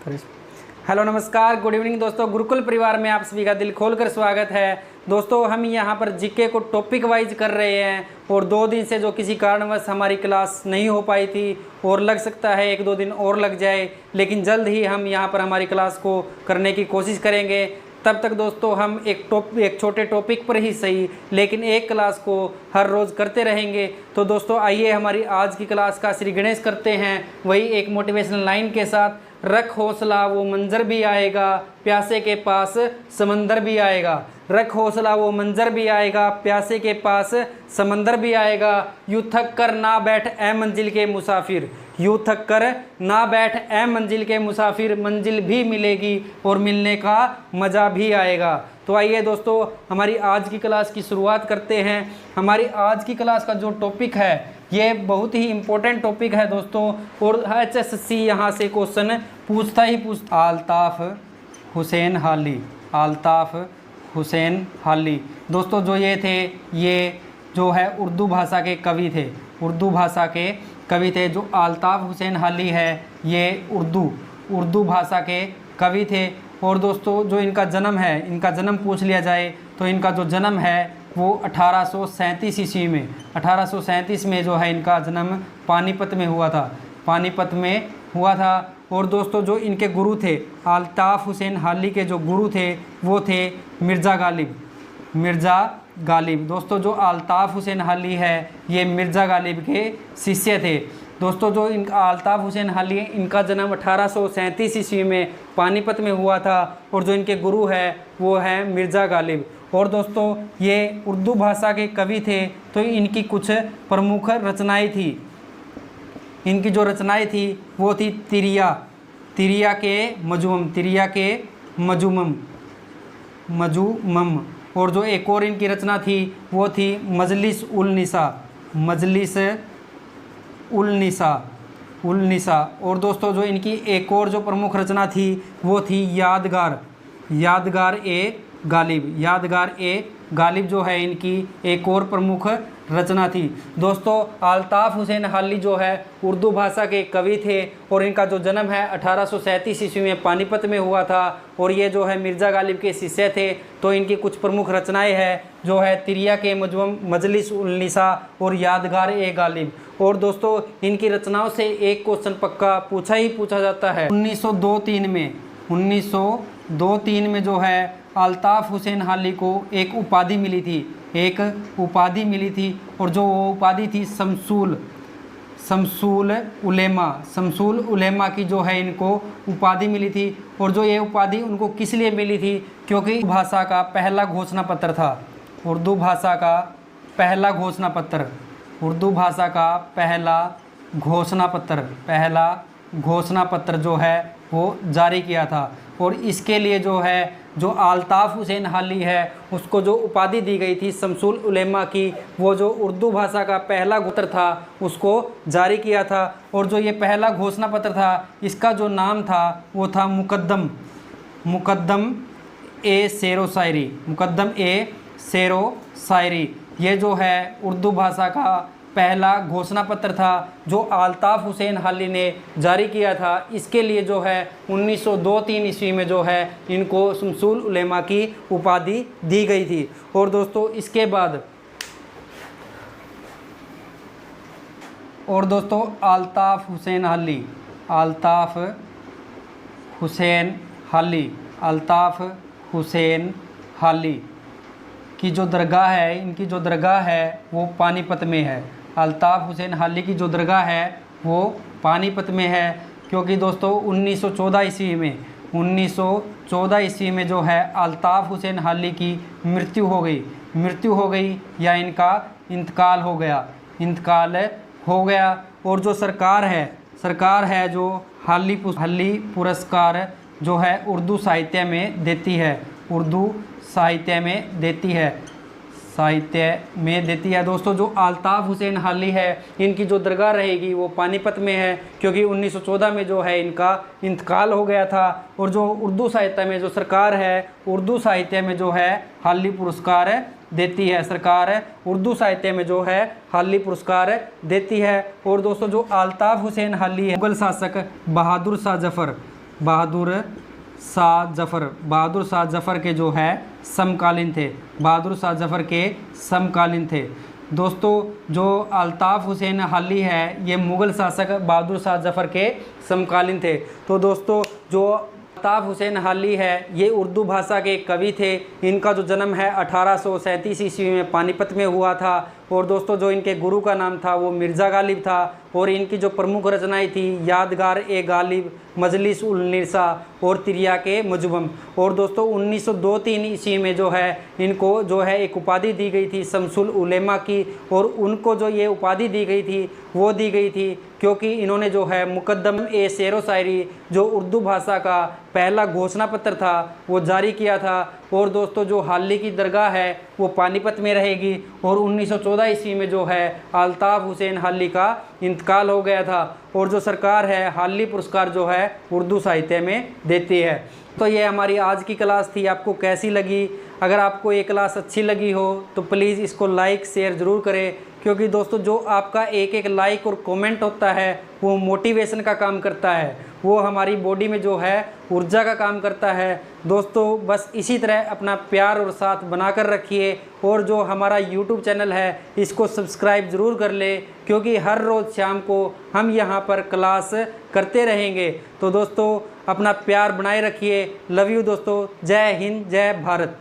Hello नमस्कार, good evening दोस्तों। गुरुकुल परिवार में आप सभी का दिल खोलकर स्वागत है। दोस्तों हम यहाँ पर जीके को टॉपिक वाइज कर रहे हैं और 2 दिन से जो किसी कारणवश हमारी क्लास नहीं हो पाई थी और लग सकता है 1-2 दिन और लग जाए, लेकिन जल्द ही हम यहाँ पर हमारी क्लास को करने की कोशिश करेंगे। तब तक दोस्तों हम एक छोटे टॉपिक पर ही सही लेकिन एक क्लास को हर रोज़ करते रहेंगे। तो दोस्तों आइए हमारी आज की क्लास का श्री गणेश करते हैं, वही एक मोटिवेशनल लाइन के साथ। रख हौसला वो मंजर भी आएगा, प्यासे के पास समंदर भी आएगा। रख हौसला वो मंजर भी आएगा, प्यासे के पास समंदर भी आएगा। यूँ थक कर ना बैठ ए मंजिल के मुसाफिर, यूँ थक कर ना बैठ ए मंजिल के मुसाफिर, मंजिल भी मिलेगी और मिलने का मज़ा भी आएगा। तो आइए दोस्तों हमारी आज की क्लास की शुरुआत करते हैं। हमारी आज की क्लास का जो टॉपिक है ये बहुत ही इम्पोर्टेंट टॉपिक है दोस्तों, और HSC यहाँ से क्वेश्चन पूछता ही पूछता। अल्ताफ़ हुसैन हाली, अल्ताफ़ हुसैन हाली दोस्तों जो ये थे, ये जो है उर्दू भाषा के कवि थे, उर्दू भाषा के कवि थे। जो अल्ताफ़ हुसैन हाली है ये उर्दू भाषा के कवि थे। और दोस्तों जो इनका जन्म है, इनका जन्म पूछ लिया जाए तो इनका जो जन्म है वो 1837 ईस्वी में, 1837 में जो है इनका जन्म पानीपत में हुआ था, पानीपत में हुआ था। और दोस्तों जो इनके गुरु थे, अल्ताफ़ हुसैन हाली के जो गुरु थे वो थे मिर्ज़ा गालिब, मिर्ज़ा गालिब। दोस्तों जो अल्ताफ़ हुसैन हाली है ये मिर्ज़ा गालिब के शिष्य थे। दोस्तों जो इनका अल्ताफ़ हुसैन हाली, इनका जन्म 1837 ईस्वी में पानीपत में हुआ था और जो इनके गुरु है वो है मिर्ज़ा गालिब। और दोस्तों ये उर्दू भाषा के कवि थे। तो इनकी कुछ प्रमुख रचनाएं थी, इनकी जो रचनाएं थी वो थी तिरिया, तिरिया के मजूम, तिरिया के मजूमम, मजूमम। और जो एक और इनकी रचना थी वो थी मजलिस उल निसा, मजलिस उल निसा, उल निसा। और दोस्तों जो इनकी एक और जो प्रमुख रचना थी वो थी यादगार, यादगार ए गालिब, यादगार ए गालिब जो है इनकी एक और प्रमुख रचना थी। दोस्तों अल्ताफ़ हुसैन हाली जो है उर्दू भाषा के कवि थे और इनका जो जन्म है 1837 ईस्वी में पानीपत में हुआ था और ये जो है मिर्ज़ा गालिब के शिष्य थे। तो इनकी कुछ प्रमुख रचनाएं हैं जो है तिरिया के मजूम, मजलिस उल निसा और यादगार ए गालिब। और दोस्तों इनकी रचनाओं से एक क्वेश्चन पक्का पूछा जाता है। 1902-3 में, 1902-3 में जो है अल्ताफ़ हुसैन हाली को एक उपाधि मिली थी, एक उपाधि मिली थी। और जो वो उपाधि थी शमसूल, शमसूल उलेमा, शमसूल उलेमा की जो है इनको उपाधि मिली थी। और जो ये उपाधि उनको किस लिए मिली थी, क्योंकि भाषा का पहला घोषणा पत्र था, उर्दू भाषा का पहला घोषणा पत्र, उर्दू भाषा का पहला घोषणा पत्र, पहला घोषणा पत्र जो है वो जारी किया था। और इसके लिए जो है जो अल्ताफ़ हुसैन हाली है उसको जो उपाधि दी गई थी शमसूल उलेमा की, वो जो उर्दू भाषा का पहला पत्र था उसको जारी किया था। और जो ये पहला घोषणा पत्र था इसका जो नाम था वो था मुकद्दम, मुकद्दम ए शेरो शायरी, मुकद्दम ए शेरो शायरी। ये जो है उर्दू भाषा का पहला घोषणा पत्र था जो अल्ताफ़ हुसैन हाली ने जारी किया था। इसके लिए जो है 1902-3 ईस्वी में जो है इनको शमसूल उलेमा की उपाधि दी गई थी। और दोस्तों इसके बाद, और दोस्तों अल्ताफ़ हुसैन हाली, अल्ताफ़ हुसैन हाली, अल्ताफ़ हुसैन हाली की जो दरगाह है, इनकी जो दरगाह है वो पानीपत में है। अल्ताफ़ हुसैन हाली की जो दरगाह है वो पानीपत में है। क्योंकि दोस्तों 1914 ईस्वी में, 1914 ईस्वी में जो है अल्ताफ़ हुसैन हाली की मृत्यु हो गई, मृत्यु हो गई या इनका इंतकाल हो गया, इंतकाल हो गया। और जो सरकार है जो हाली पुरस्कार जो है उर्दू साहित्य में देती है, उर्दू साहित्य में देती है, साहित्य में देती है। दोस्तों जो अल्ताफ़ हुसैन हाली है इनकी जो दरगाह रहेगी वो पानीपत में है, क्योंकि 1914 में जो है इनका इंतकाल हो गया था। और जो उर्दू साहित्य में जो सरकार है, उर्दू साहित्य में जो है हाली पुरस्कार देती है, सरकार उर्दू साहित्य में जो है हाली पुरस्कार देती है। और दोस्तों जो अल्ताफ़ हुसैन हाली है मुग़ल शासक बहादुर शाह जफ़र, बहादुर शाह जफ़र के जो है समकालीन थे, बहादुर शाह जफ़र के समकालीन थे। दोस्तों जो अल्ताफ़ हुसैन हाली है ये मुग़ल शासक बहादुर शाह जफ़र के समकालीन थे। तो दोस्तों जो अल्ताफ़ हुसैन हाली है ये उर्दू भाषा के कवि थे। इनका जो जन्म है 1837 ईस्वी में पानीपत में हुआ था। और दोस्तों जो इनके गुरु का नाम था वो मिर्ज़ा गालिब था। और इनकी जो प्रमुख रचनाएं थी यादगार ए गालिब, मजलिस उल निरसा और तिर्याके मजबम। और दोस्तों 1902-3 ईस्वी में जो है इनको जो है एक उपाधि दी गई थी शमसुल उलेमा की। और उनको जो ये उपाधि दी गई थी वो दी गई थी क्योंकि इन्होंने जो है मुकद्दम ए शेर व शायरी जो उर्दू भाषा का पहला घोषणा पत्र था वो जारी किया था। और दोस्तों जो हाली की दरगाह है वो पानीपत में रहेगी। और 1914 ईस्वी में जो है अल्ताफ़ हुसैन हाली का इंतकाल हो गया था। और जो सरकार है हाली पुरस्कार जो है उर्दू साहित्य में देती है। तो ये हमारी आज की क्लास थी, आपको कैसी लगी? अगर आपको ये क्लास अच्छी लगी हो तो प्लीज़ इसको लाइक शेयर ज़रूर करें, क्योंकि दोस्तों जो आपका एक एक लाइक और कमेंट होता है वो मोटिवेशन का काम करता है, वो हमारी बॉडी में जो है ऊर्जा का काम करता है। दोस्तों बस इसी तरह अपना प्यार और साथ बनाकर रखिए। और जो हमारा YouTube चैनल है इसको सब्सक्राइब ज़रूर कर ले, क्योंकि हर रोज़ शाम को हम यहाँ पर क्लास करते रहेंगे। तो दोस्तों अपना प्यार बनाए रखिए। लव यू दोस्तों। जय हिंद, जय भारत।